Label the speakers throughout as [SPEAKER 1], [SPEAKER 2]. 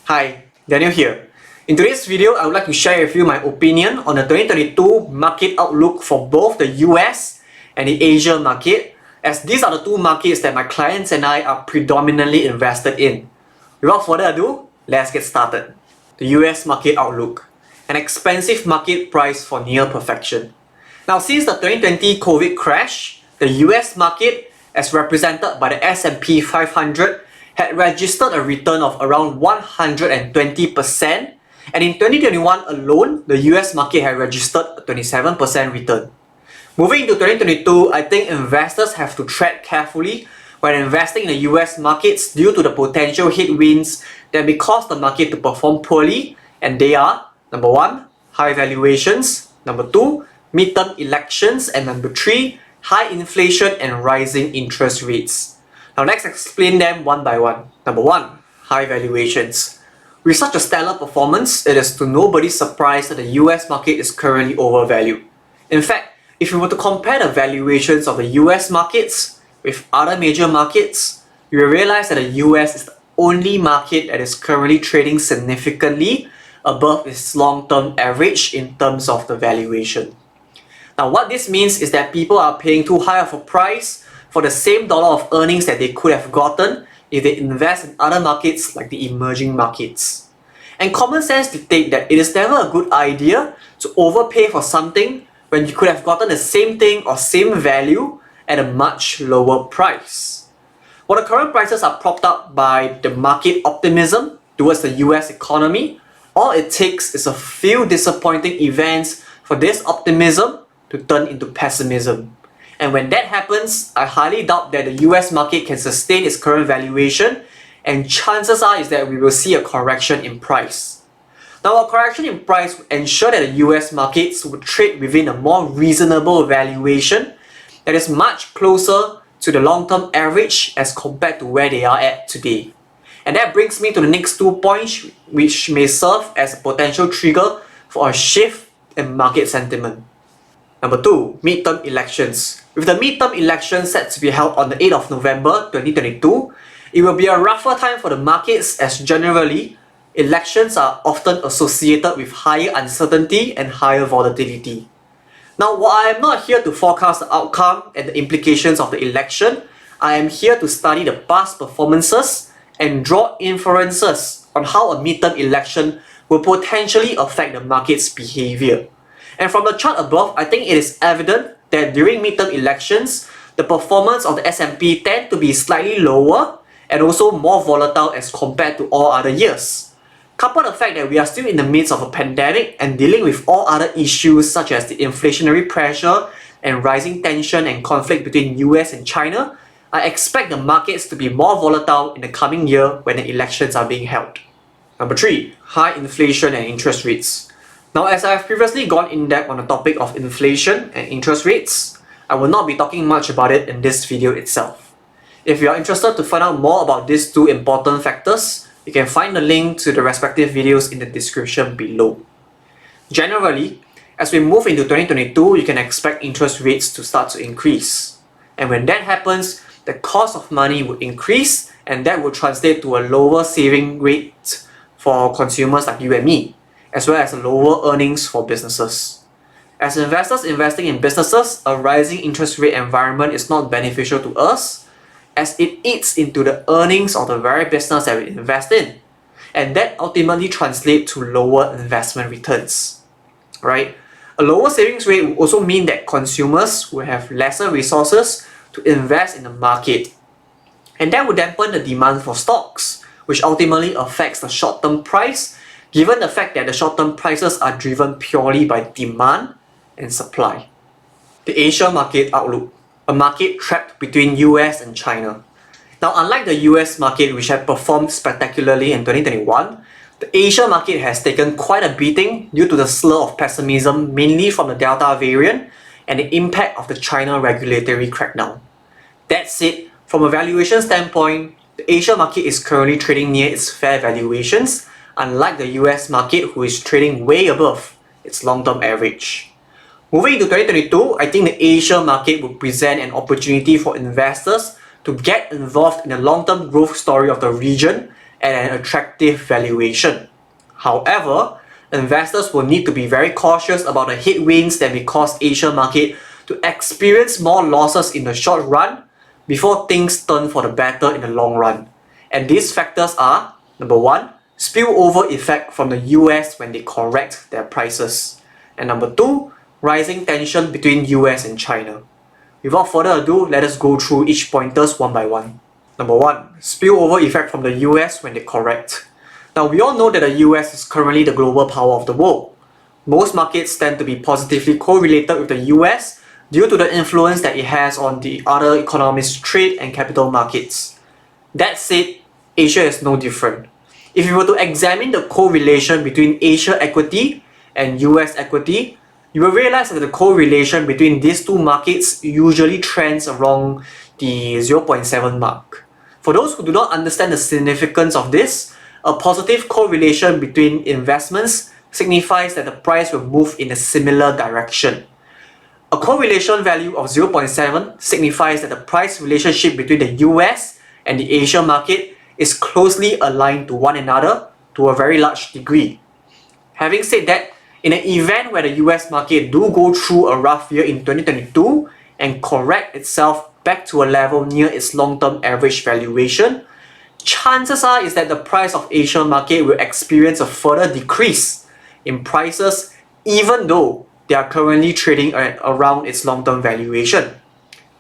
[SPEAKER 1] Hi, Daniel here. In today's video, I would like to share with you my opinion on the 2022 market outlook for both the US and the Asia market, as these are the two markets that my clients and I are predominantly invested in. Without further ado, let's get started. The US market outlook. An expensive market priced for near perfection. Now, since the 2020 COVID crash, the US market, as represented by the S&P 500, had registered a return of around 120%, and in 2021 alone, the US market had registered a 27% return. Moving into 2022, I think investors have to tread carefully when investing in the US markets due to the potential headwinds that may cause the market to perform poorly, and they are: number 1, high valuations; number 2, midterm elections; and number 3, high inflation and rising interest rates. Now let's explain them one by one. Number 1, high valuations. With such a stellar performance, it is to nobody's surprise that the US market is currently overvalued. In fact, if you were to compare the valuations of the US markets with other major markets, you will realize that the US is the only market that is currently trading significantly above its long-term average in terms of the valuation. Now, what this means is that people are paying too high of a price for the same dollar of earnings that they could have gotten if they invest in other markets like the emerging markets. And common sense dictates that it is never a good idea to overpay for something when you could have gotten the same thing or same value at a much lower price. While the current prices are propped up by the market optimism towards the US economy, all it takes is a few disappointing events for this optimism to turn into pessimism. And when that happens, I highly doubt that the US market can sustain its current valuation, and chances are is that we will see a correction in price. Now, a correction in price would ensure that the US markets would trade within a more reasonable valuation that is much closer to the long-term average as compared to where they are at today. And that brings me to the next 2 points, which may serve as a potential trigger for a shift in market sentiment. Number 2, midterm elections. With the midterm elections set to be held on the 8th of November 2022, it will be a rougher time for the markets, as generally, elections are often associated with higher uncertainty and higher volatility. Now, while I am not here to forecast the outcome and the implications of the election, I am here to study the past performances and draw inferences on how a midterm election will potentially affect the market's behavior. And from the chart above, I think it is evident that during midterm elections, the performance of the S&P tend to be slightly lower and also more volatile as compared to all other years. Couple the fact that we are still in the midst of a pandemic and dealing with all other issues such as the inflationary pressure and rising tension and conflict between US and China, I expect the markets to be more volatile in the coming year when the elections are being held. Number 3, high inflation and interest rates. Now, as I have previously gone in depth on the topic of inflation and interest rates, I will not be talking much about it in this video itself. If you are interested to find out more about these two important factors, you can find the link to the respective videos in the description below. Generally, as we move into 2022, you can expect interest rates to start to increase. And when that happens, the cost of money would increase, and that will translate to a lower saving rate for consumers like you and me, as well as lower earnings for businesses. As investors investing in businesses, a rising interest rate environment is not beneficial to us, as it eats into the earnings of the very business that we invest in. And that ultimately translates to lower investment returns. Right? A lower savings rate will also mean that consumers will have lesser resources to invest in the market. And that will dampen the demand for stocks, which ultimately affects the short-term price, given the fact that the short-term prices are driven purely by demand and supply. The Asia market outlook, a market trapped between US and China. Now, unlike the US market, which had performed spectacularly in 2021, the Asia market has taken quite a beating due to the slur of pessimism, mainly from the Delta variant and the impact of the China regulatory crackdown. That said, from a valuation standpoint, the Asia market is currently trading near its fair valuations, unlike the US market, who is trading way above its long-term average. Moving into 2022, I think the Asia market would present an opportunity for investors to get involved in the long-term growth story of the region at an attractive valuation. However, investors will need to be very cautious about the headwinds that may cause Asia market to experience more losses in the short run before things turn for the better in the long run. And these factors are, number one, spillover effect from the US when they correct their prices. And number two, rising tension between US and China. Without further ado, let us go through each pointers one by one. Number one, spillover effect from the US when they correct. Now we all know that the US is currently the global power of the world. Most markets tend to be positively correlated with the US due to the influence that it has on the other economies' trade and capital markets. That said, Asia is no different. If you were to examine the correlation between Asia equity and US equity, you will realize that the correlation between these two markets usually trends around the 0.7 mark. For those who do not understand the significance of this, a positive correlation between investments signifies that the price will move in a similar direction. A correlation value of 0.7 signifies that the price relationship between the US and the Asia market is closely aligned to one another to a very large degree. Having said that, in an event where the US market do go through a rough year in 2022 and correct itself back to a level near its long-term average valuation, chances are is that the price of Asia market will experience a further decrease in prices even though they are currently trading at around its long-term valuation.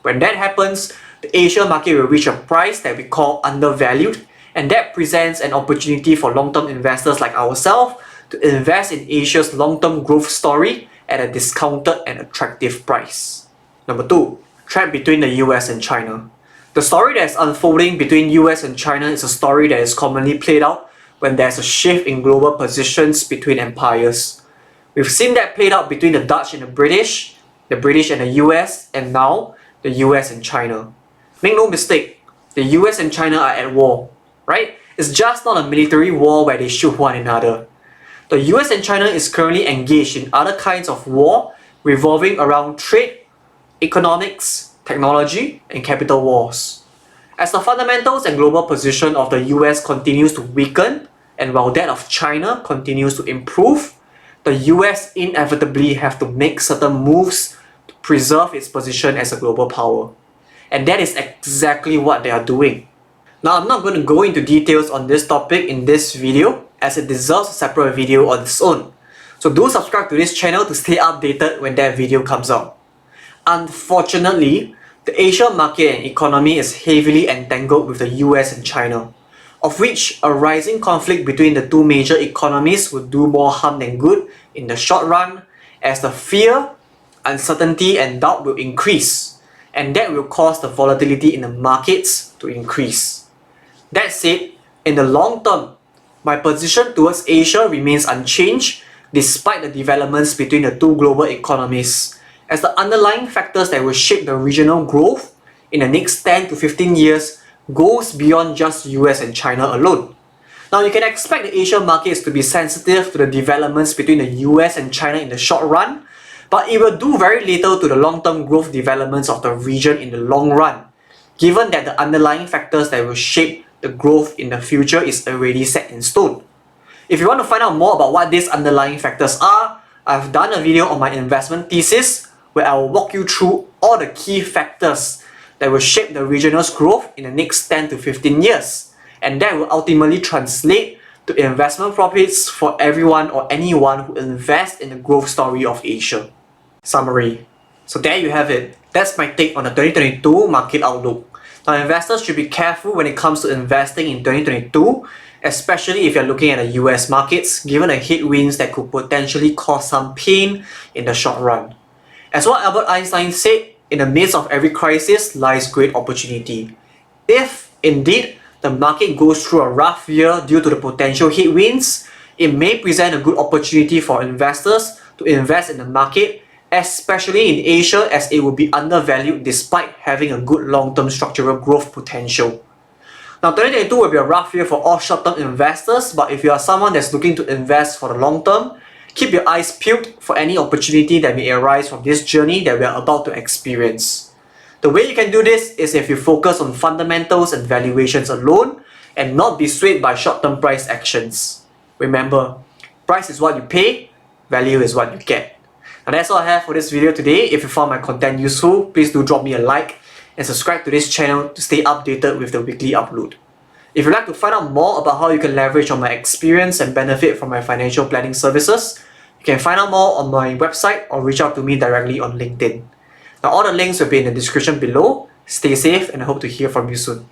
[SPEAKER 1] When that happens, the Asia market will reach a price that we call undervalued, and that presents an opportunity for long-term investors like ourselves to invest in Asia's long-term growth story at a discounted and attractive price. Number two, trap between the US and China. The story that is unfolding between US and China is a story that is commonly played out when there's a shift in global positions between empires. We've seen that played out between the Dutch and the British and the US, and now the US and China. Make no mistake, the US and China are at war, right? It's just not a military war where they shoot one another. The US and China is currently engaged in other kinds of war revolving around trade, economics, technology, and capital wars. As the fundamentals and global position of the US continues to weaken, and while that of China continues to improve, the US inevitably have to make certain moves to preserve its position as a global power. And that is exactly what they are doing. Now, I'm not going to go into details on this topic in this video as it deserves a separate video on its own. So do subscribe to this channel to stay updated when that video comes out. Unfortunately, the Asian market and economy is heavily entangled with the US and China, of which a rising conflict between the two major economies would do more harm than good in the short run, as the fear, uncertainty and doubt will increase, and that will cause the volatility in the markets to increase. That said, in the long term, my position towards Asia remains unchanged despite the developments between the two global economies, as the underlying factors that will shape the regional growth in the next 10 to 15 years goes beyond just US and China alone. Now, you can expect the Asian markets to be sensitive to the developments between the US and China in the short run, but it will do very little to the long-term growth developments of the region in the long run, given that the underlying factors that will shape the growth in the future is already set in stone. If you want to find out more about what these underlying factors are, I've done a video on my investment thesis where I will walk you through all the key factors that will shape the regional's growth in the next 10 to 15 years, and that will ultimately translate to investment profits for everyone or anyone who invests in the growth story of Asia. Summary. So there you have it. That's my take on the 2022 market outlook. Now, investors should be careful when it comes to investing in 2022, especially if you're looking at the US markets, given the headwinds that could potentially cause some pain in the short run. As what Albert Einstein said, in the midst of every crisis lies great opportunity. If, indeed, the market goes through a rough year due to the potential headwinds, it may present a good opportunity for investors to invest in the market, especially in Asia, as it will be undervalued despite having a good long-term structural growth potential. Now, 2022 will be a rough year for all short-term investors, but if you are someone that's looking to invest for the long term, keep your eyes peeled for any opportunity that may arise from this journey that we are about to experience. The way you can do this is if you focus on fundamentals and valuations alone, and not be swayed by short-term price actions. Remember, price is what you pay, value is what you get. And that's all I have for this video today. If you found my content useful, please do drop me a like and subscribe to this channel to stay updated with the weekly upload. If you'd like to find out more about how you can leverage on my experience and benefit from my financial planning services, you can find out more on my website or reach out to me directly on LinkedIn. Now all the links will be in the description below. Stay safe and I hope to hear from you soon.